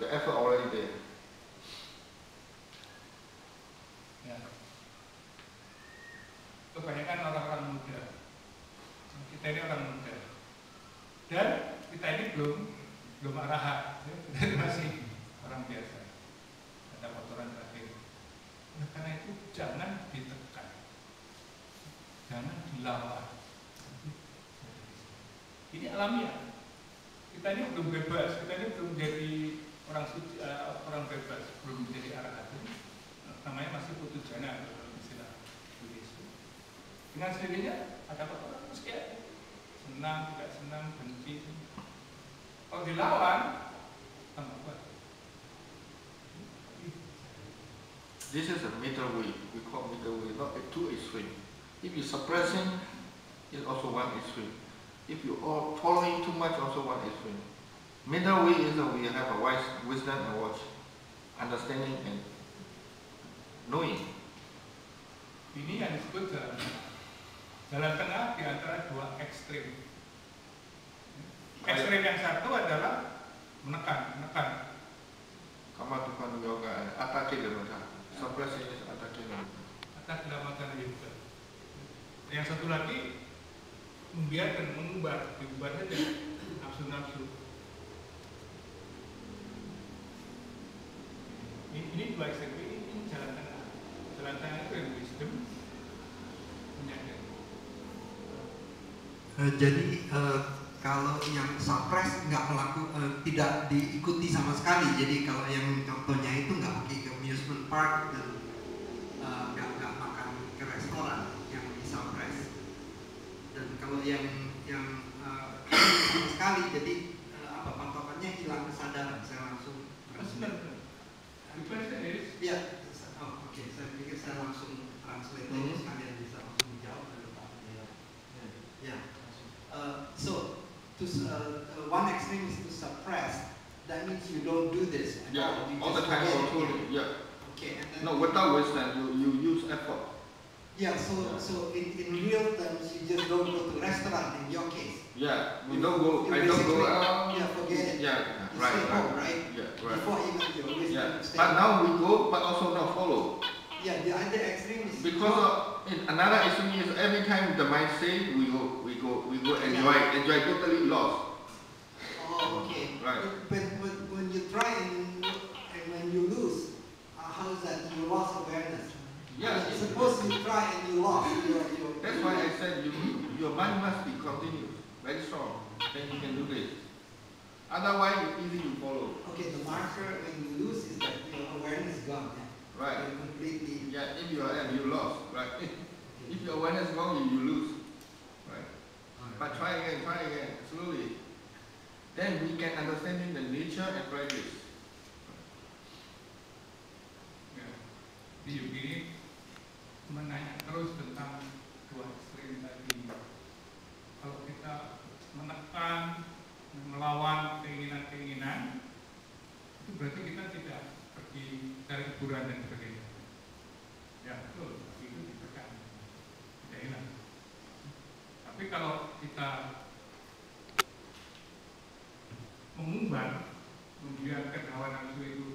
The effort already there. Ya. Kebanyakan orang-orang muda. Kita ini orang muda. Dan kita ini belum arahan, kita masih orang biasa. Ada kotoran terakhir. Nah, karena itu jangan ditekan, jangan dilawan. Ini alamiah. Kita ini belum bebas, kita ini belum jadi orang suci, orang bebas, belum menjadi arahat. Namanya masih putu jana dalam istilah Buddhisme. Dengan sendirinya ada kotoran meski senang, tidak senang, benci. Kalau dilawan, tambah kuat. This is a middle way. We call middle way, not a two extreme. If you suppressing, it's also one extreme. If you are following too much, also one extreme. Middle way is that we have a wise wisdom and watch, understanding and knowing. Ini yang disebut jalan tengah di antara dua ekstrim. Ekstrim yang satu adalah menekan. Kama Tuhan yoga, atake lemah. Suppressing is atake lemah. Atas dalam yoga. Yang satu lagi membiarkan, mengubah, diubah saja nafsu-nafsu. Ini dua ekstrim, ini jalan tengah. Jalan tengah itu yang wisdom, menyadari. Jadi kalau yang suppress tidak diikuti sama sekali. Jadi kalau yang contohnya itu nggak pergi ke amusement park dan nggak makan ke restoran yang di suppress. Dan kalau yang sama sekali, jadi patokannya hilang kesadaran, saya langsung. Ya, oke. Saya pikir saya langsung translate sekalian bisa langsung dijawab dari Pak. Ya. So, one extreme is to suppress. That means you don't do this. Yeah, all the time. Yeah. Okay. And then no, without wisdom, you use effort. Yeah. So in real terms, you just don't go to restaurant. In your case. Yeah. I don't go out. Yeah. Forget it. Yeah. You Right. stay home, right? Yeah. Right. Before even your wisdom. Yeah. Stay But home. now we go, but also not follow. Yeah. The other extreme is Because in another extreme is every time the mind say we go enjoy totally lost. Oh, okay. Right. But when you try and when you lose, how is that? You lost awareness. Yeah. Suppose you try and you lost. That's why I said your mind must be continuous, very strong. Then you can do this. Otherwise, it's easy to follow. Okay, the marker when you lose is that your awareness is gone. Yeah? Right. You're completely. Yeah. If you are you lost. Right. If your awareness is gone, you lose. Right. But try again, slowly. Then we can understand the nature and practice. Ya. Di Yogi menanya terus tentang dua ekstrim tadi. Kalau kita menekan, melawan keinginan-keinginan, itu berarti kita tidak pergi cari hiburan dan sebagainya. Ya betul, itu ditekan, tidak hilang. Tapi kalau kita mengumbar, membiarkan hawa nafsu itu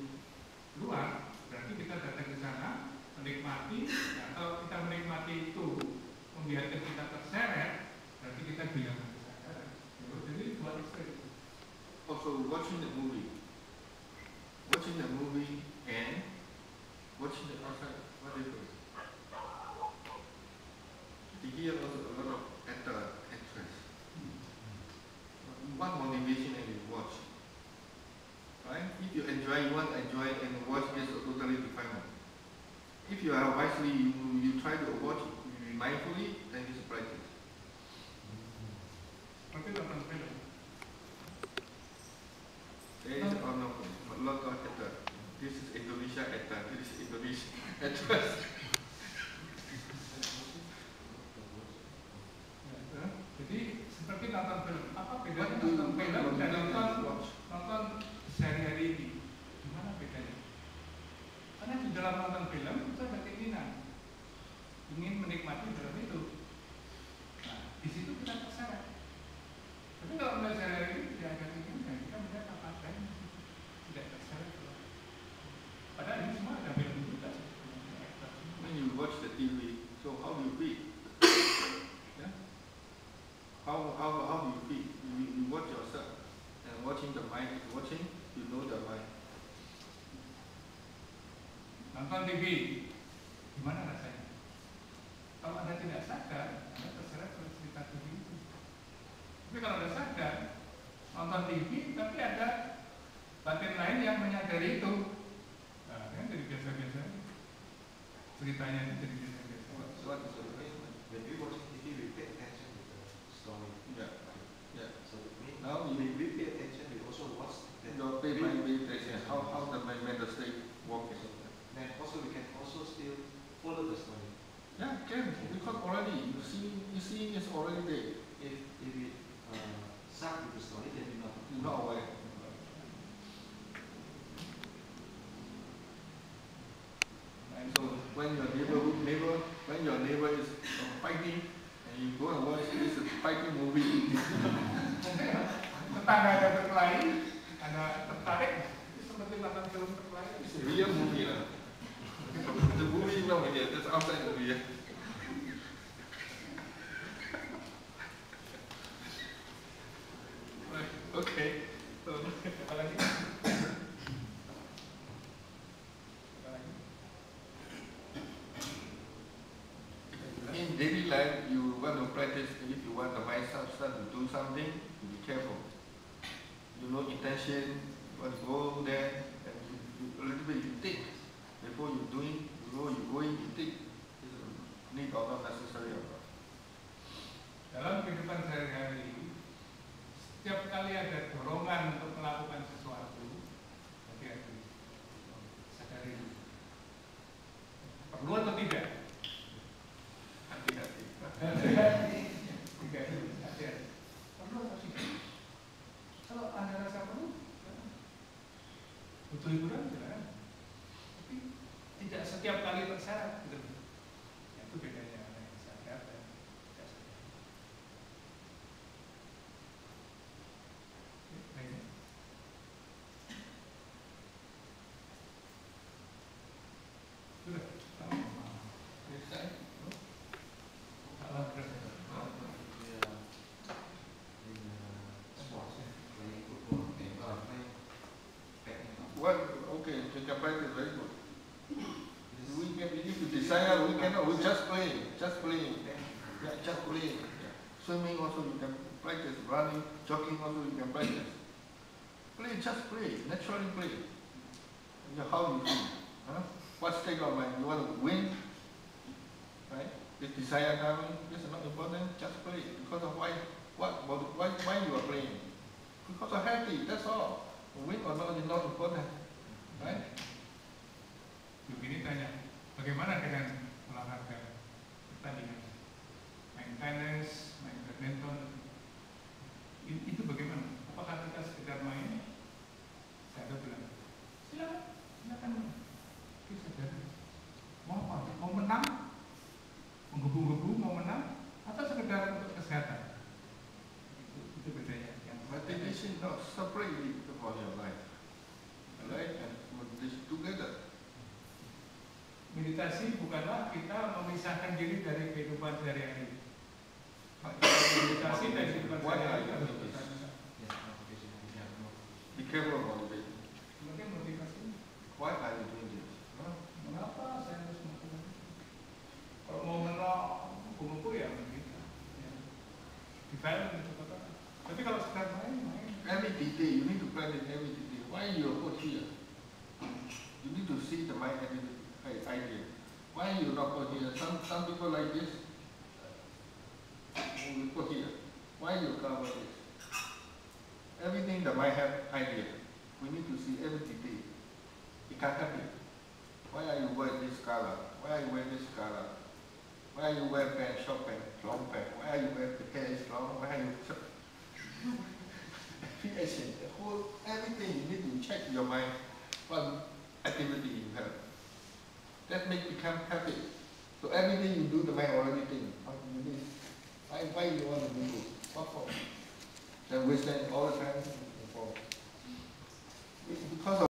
keluar, berarti kita datang ke sana menikmati, atau kita menikmati itu membiarkan kita terseret, berarti kita bilang kesadaran. Jadi dua ekstrim. Also watching the movie and watching the outside. What is it? Here also a lot of actress. What motivation and you watch? Right? If you want to enjoy and watch is totally different. If you are wisely, you try to watch mindfully, then it's practice. Tapi nonton film. There is a lot of actor. This is Indonesia actor. This is Indonesia actress. Jadi seperti nonton film. Apa bedanya nonton film dan nonton sehari-hari ini? Gimana bedanya? Karena di dalam nonton film kita ada keinginan, ingin menikmati film itu. Nah, di situ kita terseret. Tapi kalau melihat sehari-hari ini tidak ada keinginan, kita melihat apa adanya, tidak terseret. nonton TV, gimana rasanya? Kalau Anda tidak sadar, Anda terserah cerita TV itu. Tapi kalau Anda sadar, nonton TV, tapi ada batin lain yang menyadari itu, nah, kan jadi biasa-biasa. Ceritanya itu jadi biasa-biasa. So what is the replacement? When we watch TV, we pay attention to the story. Yeah. Yeah. So Now we pay attention. We also watch that. Your pay attention. How the mental state working. Then also we can also still follow the story. Yeah, can because already you see it's already there. If we suck with the story, then we not. You're not aware. And so when your neighbor is fighting, and you go and watch this fighting movie. Tetangga ada berkelahi, Anda tertarik, seperti nonton film berkelahi. It's a real movie lah. The movie no idea. That's outside the movie. Okay. So, Apa lagi? Apa lagi? in daily life, you want to practice. If you want the mind substance to do something, you be careful. You know intention. You want to go there, and you a little bit you think before you doing. You going, you think is need or not necessary or not. Dalam kehidupan sehari-hari, setiap kali ada dorongan untuk melakukan sesuatu, hati-hati, sadari perlu atau tidak? Hati-hati. Hati-hati. Perlu atau tidak? Kalau Anda rasa perlu, butuh hiburan, silakan. Tapi tidak setiap kali tersyarat, gitu. Itu bedanya yang sadar dan tidak sadar. Sudah. Selesai. Salah terus. Sports, playing football, playing badminton. Well, okay, you can practice very good. We can, if you desire, we cannot. We just play. Yeah, just play. Yeah. Swimming also you can practice. Running, jogging also you can practice. Just play. Naturally play. You know, how you feel? Huh? What state of mind? You want to win? Right? If desire coming, this is not important. Just play. Because of why? Why you are playing? Because of happy. That's all. Win or not is not important. Right? Begini tanya, bagaimana dengan olahraga pertandingan? Main tenis, main badminton, itu bagaimana? Apakah kita sekedar main? Saya bilang, silakan. Bisa jadi. Mau apa? Mau menang? Menggebu-gebu mau menang? Atau sekedar untuk kesehatan? Itu bedanya. Meditation not separately from your life. Right? And meditation together. Meditasi bukanlah kita memisahkan diri dari kehidupan sehari-hari. Meditasi dari kehidupan sehari-hari harus bersama. Be careful about motivation. Mungkin motivasi. Why are you doing this? Mengapa saya harus melakukan? Kalau mau menang, buku ya begitu. Di film itu kata. Tapi kalau sekarang main. Every detail, you need to practice every detail. Why you are put here? You need to see the mind idea. Why you not put here? Some people like this. We put here. Why you cover this? Everything the mind have idea. We need to see every detail. You can't help it. Why are you wearing this color? Why are you wearing this color? Why are you wearing pants, short pants, long pants? Why are you wearing the hair is long? Why are you the whole everything you need to check your mind what activity you have. That make become habit. So everything you do the mind already think. What you need? Why you want to do this? What for? Then we spend all the time for because of